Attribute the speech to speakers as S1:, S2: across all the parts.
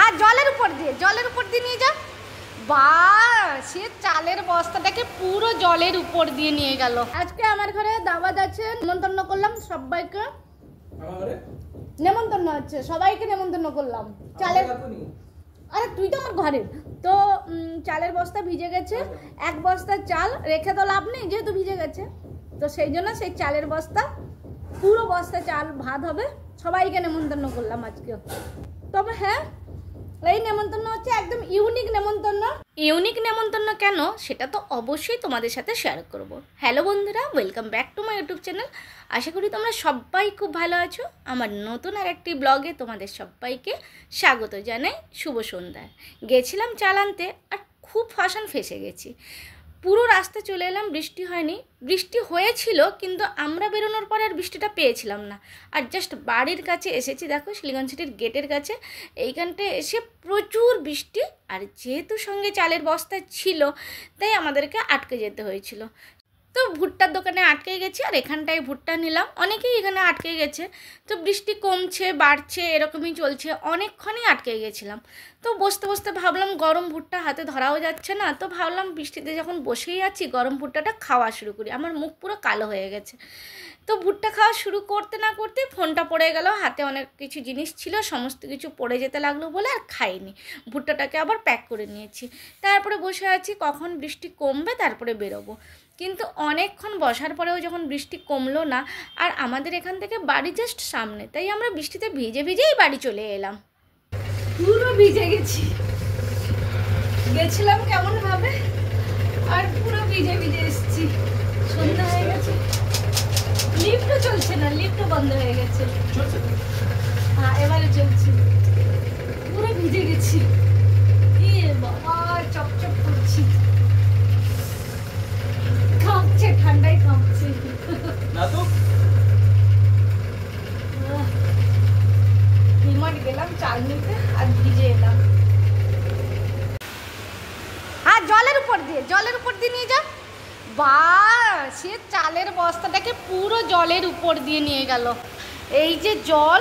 S1: হ্যাঁ জলের উপর দিয়ে নিয়ে যা। বা সে চালের বস্তাটাকে পুরো জলের উপর দিয়ে নিয়ে গেল। আজকে আমার ঘরে দাওয়াত আছে, নেমন্তন্ন করলাম সবাইকে। নেমন্তন্ন আছে, সবাইকে নেমন্তন্ন করলাম। চালের, আরে তুই তো আমার ঘরের তো। চালের বস্তা ভিজে গেছে, এক বস্তা চাল রেখে তো লাভ নেই যেহেতু ভিজে গেছে, তো সেই জন্য সেই চালের বস্তা, পুরো বস্তা চাল ভাত হবে। সবাইকে নেমন্তন্ন করলাম আজকে। তবে হ্যাঁ, এই নেমন্তন্ন হচ্ছে একদম ইউনিক নেমন্তন্ন। ইউনিক নেমন্তন্ন কেন সেটা তো অবশ্যই তোমাদের সাথে শেয়ার করব। হ্যালো বন্ধুরা, welcome back to my YouTube channel. আশা করি তোমরা সবাই খুব ভালো আছো। আমার নতুন আর একটি ব্লগে তোমাদের সবাইকে স্বাগত জানাই। শুভ সন্ধ্যায় গেছিলাম চাল আনতে, আর খুব ফাঁসান ফেসে গেছি। পুরো রাস্তা চলে এলাম, বৃষ্টি হয়নি, বৃষ্টি হয়েছিল কিন্তু আমরা বেরোনোর পরে আর বৃষ্টিটা পেয়েছিলাম না। আর জাস্ট বাড়ির কাছে এসেছি, দেখো শিলিগঞ্জ সিটির গেটের কাছে, এইখানটায় এসে প্রচুর বৃষ্টি। আর যেহেতু সঙ্গে চালের বস্তা ছিল তাই আমাদেরকে আটকে যেতে হয়েছিল। তো ভুট্টার দোকানে আটকে গেছি, আর এখানটায় ভুট্টা নিলাম। অনেকেই এখানে আটকে গেছে, তো বৃষ্টি কমছে বাড়ছে এরকমই চলছে, অনেকক্ষণই আটকে গেছিলাম। তো বসতে বসতে ভাবলাম গরম ভুট্টা হাতে ধরাও যাচ্ছে না, তো ভাবলাম বৃষ্টিতে যখন বসেই আছি গরম ভুট্টাটা খাওয়া শুরু করি। আমার মুখ পুরো কালো হয়ে গেছে। তো ভুট্টা খাওয়া শুরু করতে না করতে ফোনটা পড়ে গেল, হাতে অনেক কিছু জিনিস ছিল, সমস্ত কিছু পড়ে যেতে লাগলো বলে আর খাইনি। ভুট্টাটাকে আবার প্যাক করে নিয়েছি। তারপরে বসে আছি কখন বৃষ্টি কমবে তারপরে বেরোবো। কিন্তু অনেকক্ষণ বসার পরেও যখন বৃষ্টি কমলো না, আর আমাদের এখান থেকে বাড়ি জাস্ট সামনে, তাই আমরা বৃষ্টিতে ভিজে ভিজেই বাড়ি চলে এলাম। পুরো ভিজে গেছি, গেছিলাম কেমন ভাবে, আর পুরো ভিজে ভিজে এসেছি। সন্ধ্যা হয়ে গেছে, লিফটও চলছে না, লিফটও বন্ধ হয়ে গেছে। হ্যাঁ এবারে চলছে। পুরো ভিজে গেছি, বাবা চপচপ করছি, কাঁপছে, ঠান্ডায় কাঁপছে না তো। হিমাট গেলাম চাল নিতে আর ভিজে এলাম। হ্যাঁ জলের উপর দিয়ে নিয়ে যা। বা সে চালের বস্তাটাকে পুরো জলের উপর দিয়ে নিয়ে গেল। এই যে জল,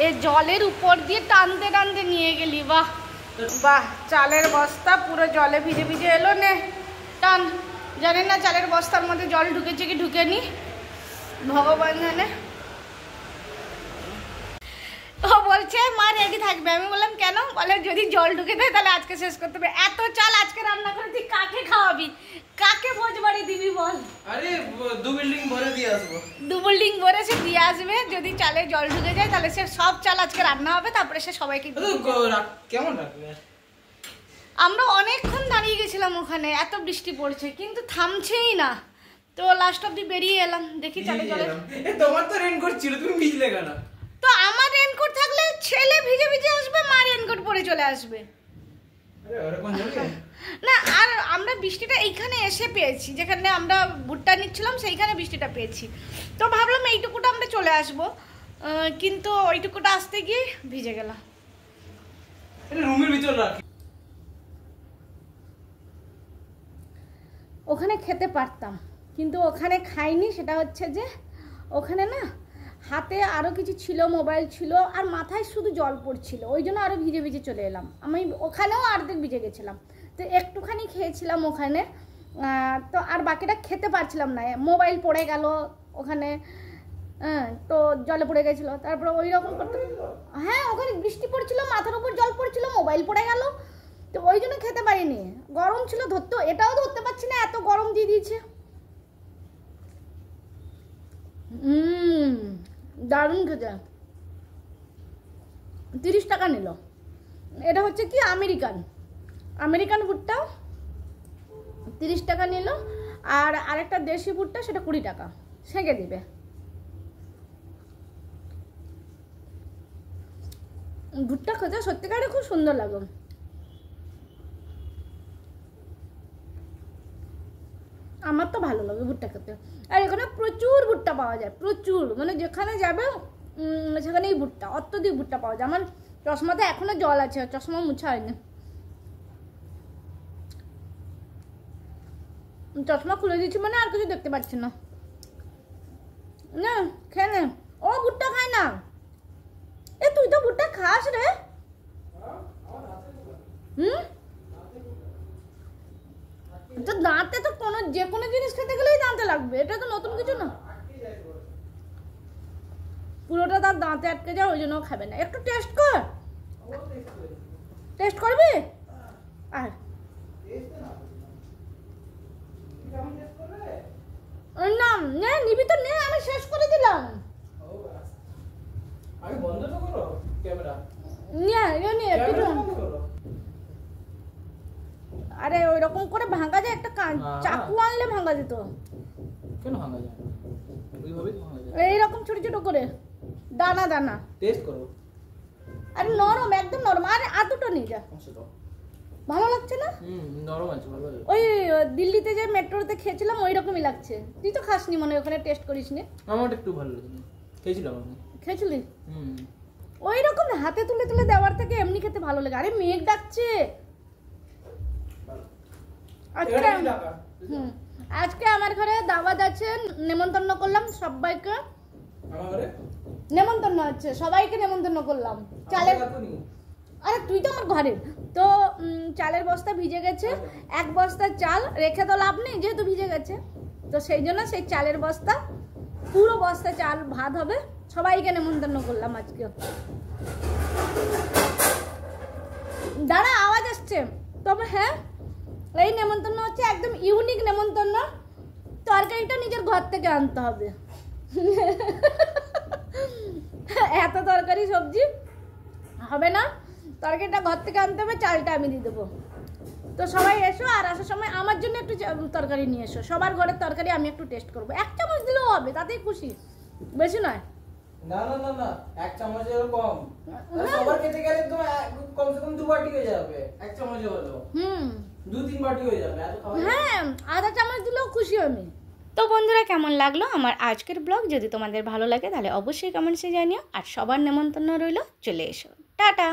S1: এই জলের উপর দিয়ে টানতে টানতে নিয়ে গেলি। বাহ বাহ, চালের বস্তা পুরো জলে ভিজে ভিজে এলো। নে টান। জানি না চালের বস্তার মধ্যে জল ঢুকেছে কি ঢুকেনি, ভগবান জানে। ও বলছে মা রেডি থাকবে। আমি বললাম কেন? বলে যদি জল ঢুকে দেয় তাহলে আজকে শেষ করতে হবে। এত চাল আজকে রান্না করে তুই কাকে খাওয়াবি, কাকে ভোজ বাড়ি দিবি বল?
S2: আরে দু বিল্ডিং ভরে দিয়ে আসবো।
S1: দু বিল্ডিং ভরে সে দিয়ে আসবে। যদি চালে জল ঢুকে যায় তাহলে সে সব চাল আজকে রান্না হবে, তারপরে সে সবাইকে
S2: কেমন রাখবে।
S1: আমরা অনেকক্ষণ দাঁড়িয়ে গেছিলাম ওখানে, এত বৃষ্টি পড়ছে কিন্তু থামছেই না। তো লাস্ট অব্দি বেরিয়ে এলাম, দেখি চালে জলে।
S2: তোমার তো রেনকোট ছিল, তুমি ভিজলে কেন?
S1: তো আমার রেনকোট থাকলে ছেলে ভিজে ভিজে আসবে, মা রেনকোট পরে চলে আসবে না। আর আমরা বৃষ্টিটা এইখানে এসে পেয়েছি, যেখানে আমরা ভুট্টা নিচ্ছিলাম সেইখানে বৃষ্টিটা পেয়েছি। তো ভাবলাম এইটুকুটা আমরা চলে আসবো, কিন্তু ওইটুকুটা আসতে গিয়ে ভিজে গেলাম।
S2: রুমের ভিতর রাখি।
S1: ওখানে খেতে পারতাম কিন্তু ওখানে খাইনি। সেটা হচ্ছে যে ওখানে না হাতে আরও কিছু ছিল, মোবাইল ছিল, আর মাথায় শুধু জল পড়ছিল, ওই জন্য আরও ভিজে ভিজে চলে এলাম। আমি ওখানেও অর্ধেক ভিজে গেছিলাম, তো একটুখানি খেয়েছিলাম ওখানে, তো আর বাকিটা খেতে পারছিলাম না। মোবাইল পড়ে গেল ওখানে, তো জলে পড়ে গেছিলো। তারপরে ওই রকম করতে, হ্যাঁ ওখানে বৃষ্টি পড়ছিল, মাথার উপর জল পড়ছিল, মোবাইল পড়ে গেল, তো ওই জন্য খেতে পারিনি। গরম ছিল ধরতে, এটাও ধরতে পারছি না, এত গরম দিয়ে দিয়েছে। দারুণ খেতে। 30 টাকা নিল। এটা হচ্ছে কি আমেরিকান ভুট্টা, 30 টাকা নিল। আর আরেকটা দেশি ভুট্টা সেটা 20 টাকা, সেঁকে দিবে। ভুট্টা খেতে সত্যিকারে খুব সুন্দর লাগে। আমার তো ভালো লাগে ভুট্টা খেতে। আর এখানে প্রচুর ভুট্টা পাওয়া যায়, প্রচুর, মানে যেখানে যাবে সেখানেই ভুট্টা, অত্যধিক ভুট্টা পাওয়া যায়। আমার চশমাতে এখনো জল আছে, চশমা মুছা হয়নি। চশমা খুলে দিচ্ছি মানে আর কিছু দেখতে পাচ্ছি না। খেয়ে নে। ও ভুট্টা খায় না, এ তুই তো ভুট্টা খাস রে। তো দাঁতে তো যে কোনো জিনিস খেতে গেলেই দাঁতে লাগবে, এটা তো নতুন কিছু না। পুরোটা তার দাঁতে আটকে যায়, ওই জন্য খাবে না। একটু টেস্ট কর, টেস্ট করবি? আর না নিবি তো নে, আমি শেষ করে দিলাম।
S2: আগে বন্ধ তো করো ক্যামেরা।
S1: আরে ওই রকম করে ভাঙা যায়, একটা চাকু আনলে ভাঙা যেত।
S2: কেন ভাঙা যায়? ওইভাবেই ভাঙা যায়।
S1: এইরকম ছোট ছোট করে দানা দানা।
S2: টেস্ট করো।
S1: আরে নরম, একদম নরম। আরে আতুটা নিয়ে যা। ভালো লাগছে না?
S2: নরম আছে, ভালো লাগে।
S1: ওই দিল্লিতে যে মেট্রোতে খেয়েছিলাম ওই রকমই লাগছে। তুই তো খাসনি মনে, ওখানে টেস্ট করিসনি।
S2: আমার একটু ভালো লাগে, খেয়েছিলাম আমি।
S1: খেয়েছিলি? ওই রকম হাতে তুলে তুলে দেওয়ার থেকে এমনি খেতে ভালো লাগে। আরে মেঘ ডাকছে। আজকে আমার ঘরে দাওয়াত আছে, নেমন্তন্ন করলাম সবাইকে। নেমন্তন্ন আছে, সবাইকে নেমন্তন্ন করলাম। চালের, আরে তুই তো আমার ঘরের তো চালের বস্তা ভিজে গেছে। এক বস্তা চাল রেখে তো লাভ নেই, যেহেতু ভিজে গেছে। তো সেই জন্য সেই চালের বস্তা, পুরো বস্তা চাল ভাত হবে। সবাইকে নেমন্তন্ন করলাম আজকে। দাঁড়া, আওয়াজ আসছে। তবে হ্যাঁ, এই নেমন্তন্ন হচ্ছে একদম ইউনিক নেমন্তন্ন। তরকারিটা নিজের ঘর থেকে আনতে হবে। এত তরকারি সবজি হবে না, তরকারিটা ঘর থেকে আনতে হবে, চালটা আমি দিয়ে দেবো। তো সবাই এসো, আর আসার সময় আমার জন্য একটু তরকারি নিয়ে এসো। সবার ঘরের তরকারি আমি একটু টেস্ট করবো। 1 চামচ দিলেও হবে, তাতেই খুশি, বেশি নয়।
S2: না না না না, 1 চামচেরও কম। সবার খেতে গেলে তো কমসে কম 2 বাটি হয়ে যাবে। 1 চামচে হলো 2-3 বাটি হয়ে যাবে।
S1: হ্যাঁ, আধা চামচ দিলেও খুশি আমি। তো বন্ধুরা, কেমন লাগলো আমার আজকের ব্লগ? যদি তোমাদের ভালো লাগে তাহলে অবশ্যই কমেন্টসে জানিও। আর সবার নেমন্তন্ন রইল, চলে এসো। টাটা।